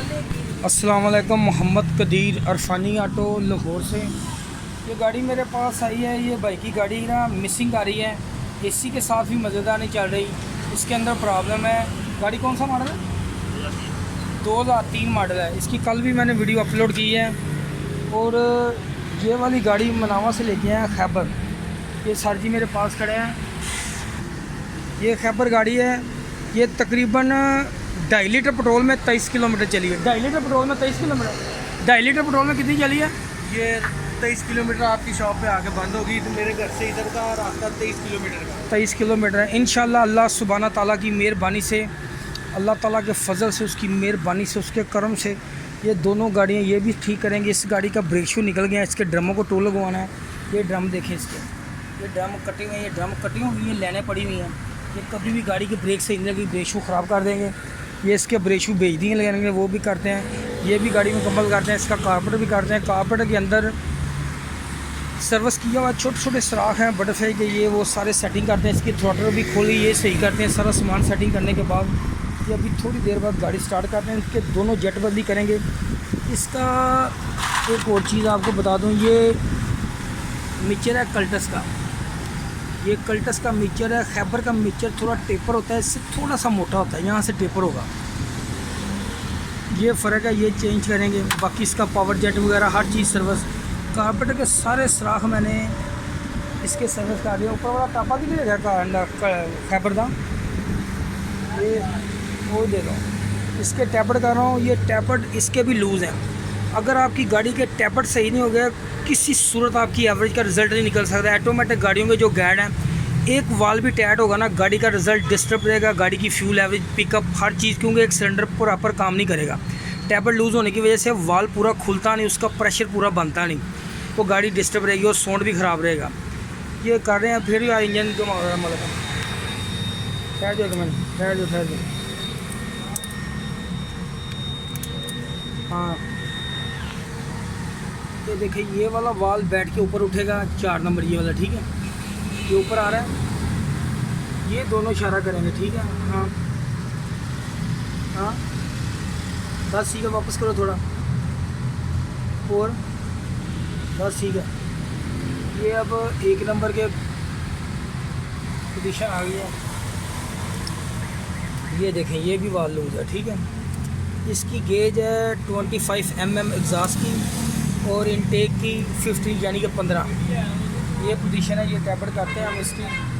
अस्सलाम वालेकुम। मोहम्मद कदीर अरफानी ऑटो लाहौर से। ये गाड़ी मेरे पास आई है। ये बाइक की गाड़ी ना मिसिंग आ रही है, एसी के साथ भी मज़ेदार नहीं चल रही, इसके अंदर प्रॉब्लम है। गाड़ी कौन सा मॉडल है? 2003 मॉडल है। इसकी कल भी मैंने वीडियो अपलोड की है। और ये वाली गाड़ी मनावा से लेके आए हैं खैबर। ये सर जी मेरे पास खड़े हैं। ये खैबर गाड़ी है। ये तकरीबन 2.5 लीटर पेट्रोल में 23 किलोमीटर चली है। 2.5 लीटर पेट्रोल में 23 किलोमीटर 2.5 लीटर पेट्रोल में कितनी चली है? ये 23 किलोमीटर आपकी शॉप पे आके बंद होगी। तो मेरे घर से इधर का रास्ता 23 किलोमीटर का 23 किलोमीटर है। इंशाल्लाह अल्लाह सुब्हाना ताला की मेहरबानी से, अल्लाह ताला के फजल से, उसकी मेहरबानी से, उसके करम से ये दोनों गाड़ियाँ ये भी ठीक करेंगे। इस गाड़ी का ब्रेक शू निकल गया है, इसके ड्रमों को टोल लगवाना है। ये ड्रम देखें इसके, ये ड्रम कटे हुए हैं। ये ड्रम कटी हुई हैं, लेने पड़ी हुई हैं। ये कभी भी गाड़ी के ब्रेक से इंजन की ब्रेक शू ख़राब कर देंगे। ये इसके ब्रेक शू भेज दिए लगाएंगे, वो भी करते हैं। ये भी गाड़ी मुकम्मल करते हैं। इसका कारपेट भी करते हैं। कारपेट के अंदर सर्विस किया हुआ छोटे छोटे सराख हैं बटरफ्लाई के, ये वो सारे सेटिंग करते हैं। इसकी थ्रॉटल भी खोली, ये सही करते हैं। सारा सामान सेटिंग करने के बाद ये अभी थोड़ी देर बाद गाड़ी स्टार्ट करते हैं। इसके दोनों जेट बदली करेंगे। इसका एक और चीज़ आपको बता दूं, ये मिक्सचर है कल्टस का। ये कल्टस का मिक्सचर है। खैबर का मिक्सचर थोड़ा टेपर होता है, इससे थोड़ा सा मोटा होता है, यहाँ से टेपर होगा। ये फ़र्क है, ये चेंज करेंगे। बाकी इसका पावर जेट वगैरह हर चीज़ सर्विस, कारपेट के सारे सराख मैंने इसके सर्विस कर दिया। ऊपर वाला टापा भी नहीं रहेगा खैबर का, ये वो दे दो। इसके टैपट कर रहा हूँ। ये टैपट इसके भी लूज़ हैं। अगर आपकी गाड़ी के टैपट सही नहीं हो गया, किसी सूरत आपकी एवरेज का रिज़ल्ट नहीं निकल सकता। ऑटोमेटिक गाड़ियों के जो गैड हैं, एक वाल भी टाइट होगा ना, गाड़ी का रिज़ल्ट डिस्टर्ब रहेगा। गाड़ी की फ्यूल एवरेज, पिकअप, हर चीज़, क्योंकि एक सिलेंडर प्रॉपर काम नहीं करेगा। टैपट लूज़ होने की वजह से वाल पूरा खुलता नहीं, उसका प्रेशर पूरा बनता नहीं, वो गाड़ी डिस्टर्ब रहेगी और साउंड भी ख़राब रहेगा। ये कर रहे हैं। फिर यार इंजन जो मतलब ठहर जाओ, ठहर जाओ। हाँ, ये देखिए, ये वाला वाल बैठ के ऊपर उठेगा, 4 नंबर ये वाला, ठीक है। ये ऊपर आ रहा है, ये दोनों इशारा करेंगे, ठीक है। हाँ हाँ, बस ठीक है, वापस करो थोड़ा और, बस ठीक है। ये अब 1 नंबर के पोजीशन आ गई है। ये देखें, ये भी वाल लूज़ है, ठीक है। इसकी गेज है 25 mm एग्जॉस्ट की और इनटेक की 15 यानी कि 15। ये पोजीशन है। ये टैबलेट करते हैं हम इसकी।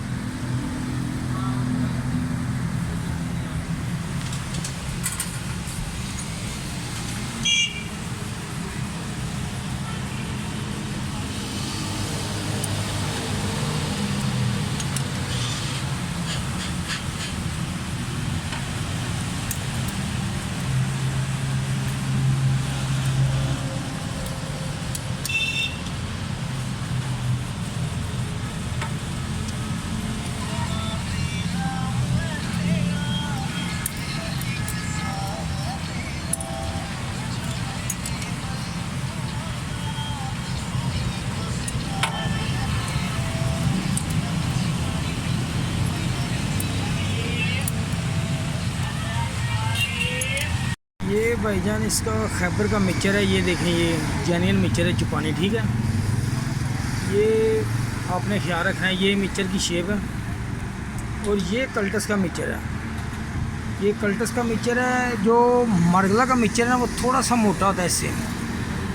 ये भाईजान इसका खैबर का मिक्सचर है। ये देखें, ये जेन्युइन मिक्सचर है चुपानी, ठीक है। ये आपने ख्याल रखना है। ये मिक्सचर की शेप है। और ये कल्टस का मिक्सचर है। ये कल्टस का मिक्सचर है। जो मरगला का मिक्सचर है ना, वो थोड़ा सा मोटा होता है, इससे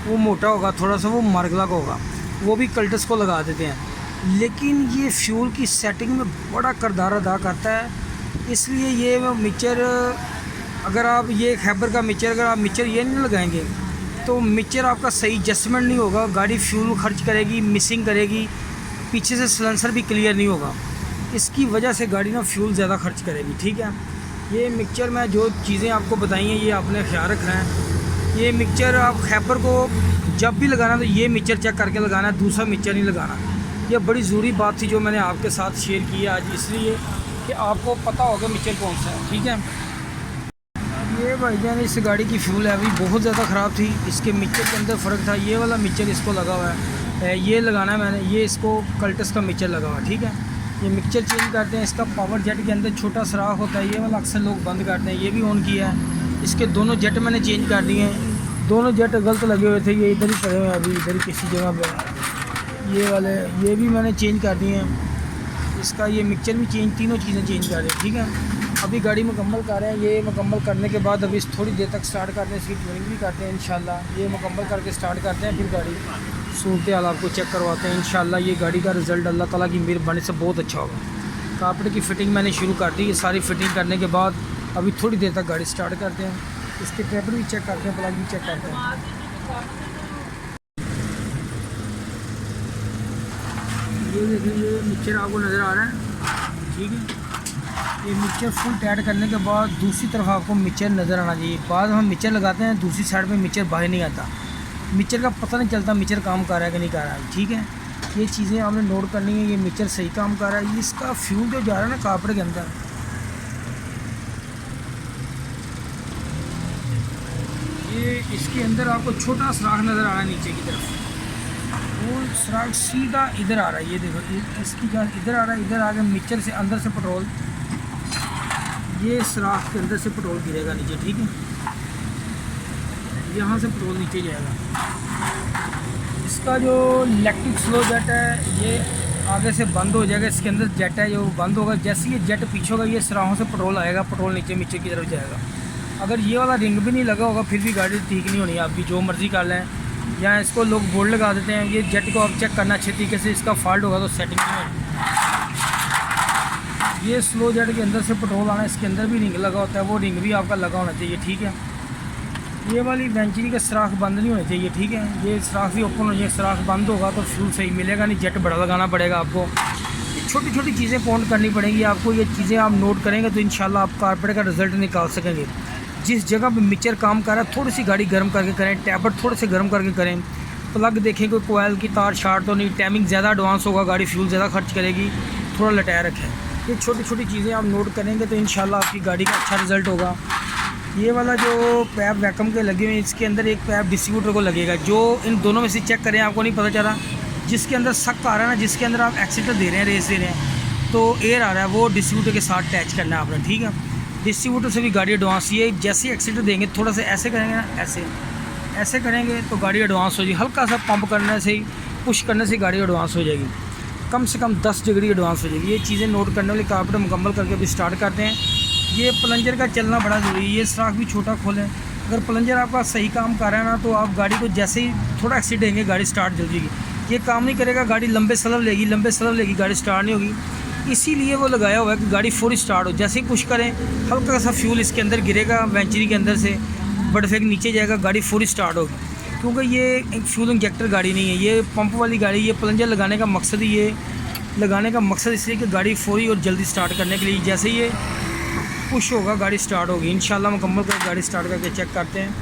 वो मोटा होगा थोड़ा सा, वो मरगला का होगा, वो भी कल्टस को लगा देते हैं। लेकिन ये फ्यूल की सेटिंग में बड़ा किरदार अदा करता है। इसलिए ये मिक्सचर, अगर आप ये खैबर का मिक्सचर, अगर आप मिक्सचर ये नहीं लगाएंगे तो मिक्सचर आपका सही एडजस्टमेंट नहीं होगा। गाड़ी फ्यूल खर्च करेगी, मिसिंग करेगी, पीछे से सिलेंसर भी क्लियर नहीं होगा। इसकी वजह से गाड़ी ना फ्यूल ज़्यादा खर्च करेगी, ठीक है। ये मिक्सचर में जो चीज़ें आपको बताई हैं, ये आपने ख्याल रखना है। ये मिक्सचर आप खैबर को जब भी लगाना तो ये मिक्सचर चेक करके लगाना है, दूसरा मिक्सचर नहीं लगाना। ये बड़ी ज़रूरी बात थी जो मैंने आपके साथ शेयर की है आज, इसलिए कि आपको पता होगा मिक्सचर कौन सा है, ठीक है। ये भाईजान इस गाड़ी की फ्यूल है अभी बहुत ज़्यादा ख़राब थी। इसके मिक्सचर के अंदर फ़र्क था। ये वाला मिक्सचर इसको लगा हुआ है, ये लगाना है मैंने। ये इसको कल्टस का मिक्सचर लगा हुआ है, ठीक है। ये मिक्सचर चेंज करते हैं। इसका पावर जेट के अंदर छोटा सराख होता है, ये वाला अक्सर लोग बंद करते हैं, ये भी ऑन किया है। इसके दोनों जेट मैंने चेंज कर दिए हैं। दोनों जेट गलत लगे हुए थे, ये इधर ही पड़े हुए हैं अभी, इधर ही किसी जगह पे। ये वाले ये भी मैंने चेंज कर दिए हैं। इसका ये मिक्सचर भी चेंज, तीनों चीज़ें चेंज कर रहे हैं, ठीक है। अभी गाड़ी मुकम्मल कर रहे हैं। ये मुकम्मल करने के बाद अभी थोड़ी देर तक स्टार्ट करते हैं, इसकी ट्यूनिंग भी करते हैं इंशाल्लाह। ये मुकम्मल करके स्टार्ट करते हैं, फिर गाड़ी सूरत हाल आपको चेक करवाते हैं इंशाल्लाह। ये गाड़ी का रिज़ल्ट अल्लाह ताला की मेहरबानी से बहुत अच्छा होगा। कार्पेट की फ़िटिंग मैंने शुरू कर दी। ये सारी फ़िटिंग करने के बाद अभी थोड़ी देर तक गाड़ी स्टार्ट करते हैं, इसके पेपर भी चेक करते हैं, प्लग भी चेक करते हैं। ये देखिए, ये मिक्सचर आपको नज़र आ रहा है, ठीक है। ये मिक्सचर फुल टाइट करने के बाद दूसरी तरफ आपको मिक्सचर नज़र आना चाहिए। बाद हम मिक्सचर लगाते हैं, दूसरी साइड पे मिक्सचर बाहर नहीं आता। मिक्सचर का पता नहीं चलता मिक्सचर काम कर रहा है कि नहीं कर रहा है, ठीक है। ये चीज़ें आपने नोट करनी है। ये मिक्सचर सही काम कर रहा है। इसका फ्यूल जो जा रहा है ना कार्पेट के अंदर, ये इसके अंदर आपको छोटा सुराख नज़र आ रहा है नीचे की तरफ। वो सुराख सीधा इधर आ रहा है, ये देखो, इसकी जान इधर आ रहा है। इधर आगे मिक्सचर से अंदर से पेट्रोल, ये सुराख के अंदर से पेट्रोल गिरेगा नीचे, ठीक है। यहाँ से पेट्रोल नीचे जाएगा। इसका जो इलेक्ट्रिक स्लो जेट है ये आगे से बंद हो जाएगा। इसके अंदर जेट है जो बंद होगा। जैसे ये जेट पीछे होगा, ये सुराखों से पेट्रोल आएगा, पेट्रोल नीचे की तरफ जाएगा। अगर ये वाला रिंग भी नहीं लगा होगा फिर भी गाड़ी ठीक नहीं होनी है आपकी, जो मर्ज़ी कर लें। या इसको लोग बोर्ड लगा देते हैं। ये जेट को आप चेक करना अच्छे तरीके से, इसका फॉल्ट होगा तो सेटिंग नहीं होगी। ये स्लो जेट के अंदर से पेट्रोल आना, इसके अंदर भी रिंग लगा होता है, वो रिंग भी आपका लगा होना चाहिए, ठीक है। ये वाली वेंचरी का सुराख बंद नहीं होना चाहिए, ठीक है। ये सुराख भी ओपन हो जाए, सुराख बंद होगा तो फ्यूल सही मिलेगा नहीं, जेट बड़ा लगाना पड़ेगा आपको। छोटी छोटी चीज़ें काउंट करनी पड़ेंगी आपको। ये चीज़ें आप नोट करेंगे तो इंशाल्लाह आप कारपेट का रिज़ल्ट निकाल सकेंगे। जिस जगह पे मिक्सचर काम कर रहा है थोड़ी सी गाड़ी गर्म करके करें, टैबर थोड़े से गर्म करके करें, प्लग देखें कोई कोयल की तार शार्ट तो नहीं, टाइमिंग ज़्यादा एडवांस होगा, गाड़ी फ्यूल ज़्यादा खर्च करेगी, थोड़ा लटाया रखें। ये छोटी छोटी चीज़ें आप नोट करेंगे तो इंशाल्लाह आपकी गाड़ी का अच्छा रिज़ल्ट होगा। ये वाला जो पैप वैक्यूम के लगे हुए हैं, इसके अंदर एक पैप डिस्ट्रीब्यूटर को लगेगा। जो इन दोनों में से चेक करें, आपको नहीं पता चला, जिसके अंदर सक आ रहा है ना, जिसके अंदर आप एक्सीटर दे रहे हैं, रेस दे रहे हैं, तो एयर आ रहा है, वो डिस्ट्रीब्यूटर के साथ अटैच करना है आपने, ठीक है। डिस्ट्रीब्यूटर से भी गाड़ी एडवांस, ये जैसे ही एक्सीटर देंगे थोड़ा सा ऐसे करेंगे ना, ऐसे करेंगे तो गाड़ी एडवांस हो जाएगी। हल्का सा पंप करने से ही, पुश करने से गाड़ी एडवांस हो जाएगी, कम से कम 10 डिग्री एडवांस हो जाएगी। ये चीज़ें नोट करने वाली कार्पेट मुकम्मल करके अभी स्टार्ट करते हैं। ये प्लंजर का चलना बड़ा ज़रूरी है। ये सुराख भी छोटा खोलें। अगर प्लंजर आपका सही काम कर रहा है ना, तो आप गाड़ी को जैसे ही थोड़ा एक्सीट देंगे गाड़ी स्टार्ट जल जाएगी। ये काम नहीं करेगा, गाड़ी लंबे सलब लेगी, गाड़ी स्टार्ट नहीं होगी। इसीलिए वो लगाया हुआ है कि गाड़ी फुल स्टार्ट हो। जैसे ही पुश करें, हल्का सा फ्यूल इसके अंदर गिरेगा, वेंचरी के अंदर से बट फेक नीचे जाएगा, गाड़ी फुल स्टार्ट होगी। क्योंकि ये एक फ्यूल इंजेक्टर गाड़ी नहीं है, ये पंप वाली गाड़ी। ये प्लंजर लगाने का मकसद ही, ये लगाने का मकसद इसलिए कि गाड़ी फौरी और जल्दी स्टार्ट करने के लिए, जैसे ये पुश होगा गाड़ी स्टार्ट होगी। इंशाल्लाह मुकम्मल करके गाड़ी स्टार्ट करके चेक करते हैं।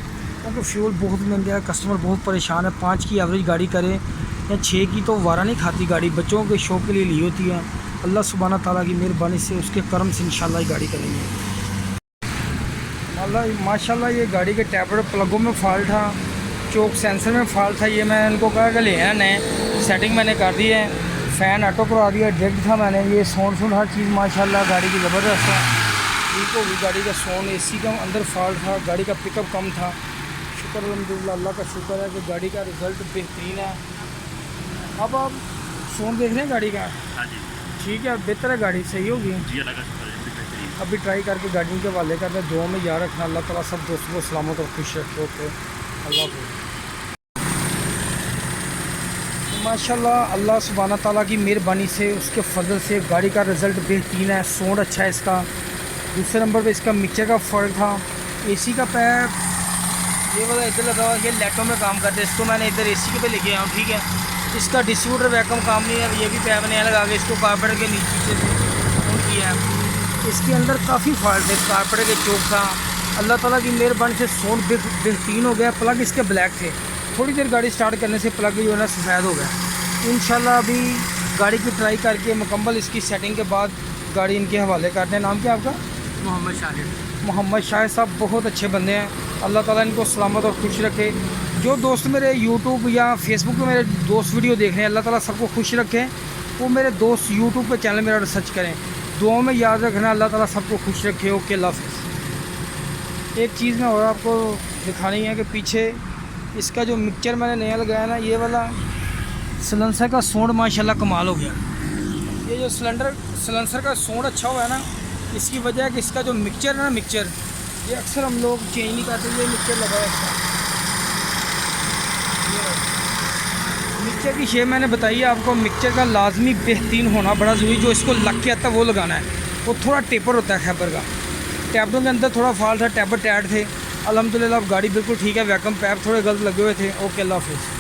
क्योंकि फ्यूल बहुत महंगा है, कस्टमर बहुत परेशान है। 5 की एवरेज गाड़ी करे या 6 की तो वारा नहीं खाती गाड़ी, बच्चों के शौक़ के लिए ली होती है। अल्लाह सुब्हाना ताला की मेहरबानी से, उसके करम से इंशाल्लाह गाड़ी करेंगे। माशाल्लाह ये गाड़ी के टैबर प्लगों में फॉल्ट था, चौक सेंसर में फॉल्ट था। ये मैं इनको कहा कि ले आए नए, सेटिंग मैंने कर दी है, फ़ैन ऑटो करवा दिया, डायरेक्ट था मैंने। ये साउंड हर चीज़ माशाल्लाह गाड़ी की ज़बरदस्त है, ठीक होगी गाड़ी का साउंड। एसी का अंदर फॉल्ट था, गाड़ी का पिकअप कम था। शुक्र अल्हम्दुलिल्लाह, अल्लाह का शुक्र है कि गाड़ी का रिज़ल्ट बेहतरीन है। अब आप साउंड देख रहे हैं गाड़ी का? हाँ जी, ठीक है, बेहतर है, गाड़ी सही होगी। जी अल्लाह का शुक्र है, बेहतरीन। अभी ट्राई करके गाड़ी के हवाले करते हैं। दुआ में याद रखना, अल्लाह ताला सब दोस्तों को सलामत और खुश रखे। ओके, अल्लाह हाफ़िज़। माशाल्लाह अल्लाह सुब्हाना ताला की मेहरबानी से, उसके फजल से गाड़ी का रिज़ल्ट बेहतरीन है, साउंड अच्छा है इसका। दूसरे नंबर पे इसका मिक्सचर का फ़र्क था। एसी का पैप ये वाला इधर लगा हुआ, ये लाइटों में काम करते हैं, इसको मैंने इधर एसी के पे लेके आया हूँ, ठीक है। इसका डिस्ट्रीब्यूटर वैक्यूम काम नहीं है, ये भी पैप नया लगा के इसको कारपेट के नीचे से ऑन किया है। इसके अंदर काफ़ी फॉल्ट है, कारपेट के चौक था। अल्लाह ताला की मेहरबानी से साउंड बेहतरीन हो गया। प्लग इसके ब्लैक थे, थोड़ी देर गाड़ी स्टार्ट करने से प्लग जो है ना सफ़ेद हो गया। इंशाल्लाह अभी गाड़ी की ट्राई करके मुकम्मल इसकी सेटिंग के बाद गाड़ी इनके हवाले करते हैं। नाम क्या आपका? मोहम्मद शाहिद। मोहम्मद शाहिद साहब बहुत अच्छे बंदे हैं, अल्लाह ताला इनको सलामत और खुश रखे। जो दोस्त मेरे यूट्यूब या फेसबुक पे मेरे दोस्त वीडियो देख रहे हैं, अल्लाह ताला सबको खुश रखे। वो मेरे दोस्त यूट्यूब पे चैनल मेरा सर्च करें, दुआओं में याद रखना, अल्लाह ताला सबको खुश रखे। ओके, अल्लाह हाफ़िज़। एक चीज़ मैं और आपको दिखानी है कि पीछे इसका जो मिक्सचर मैंने नया लगाया ना, ये वाला सलेंसर का साउंड माशाल्लाह कमाल हो गया। ये जो सलेंसर का साउंड अच्छा हुआ है ना, इसकी वजह है कि इसका जो मिक्सचर है ना, मिक्सचर ये अक्सर हम लोग चेंज नहीं करते, ये मिक्सचर लगा है इसका। मिक्सचर की शेप मैंने बताई है आपको। मिक्सचर का लाजमी बेहतरीन होना बड़ा ज़रूरी, जो इसको लग के आता है वो लगाना है। वो थोड़ा टेपर होता है खैबर का, टैबरों के अंदर थोड़ा फॉल्ट था, टैबर टाइट थे। अल्हम्दुलिल्लाह अब गाड़ी बिल्कुल ठीक है। वैक्यूम पैप थोड़े गलत लगे हुए थे। ओके, अल्लाह हाफिज़।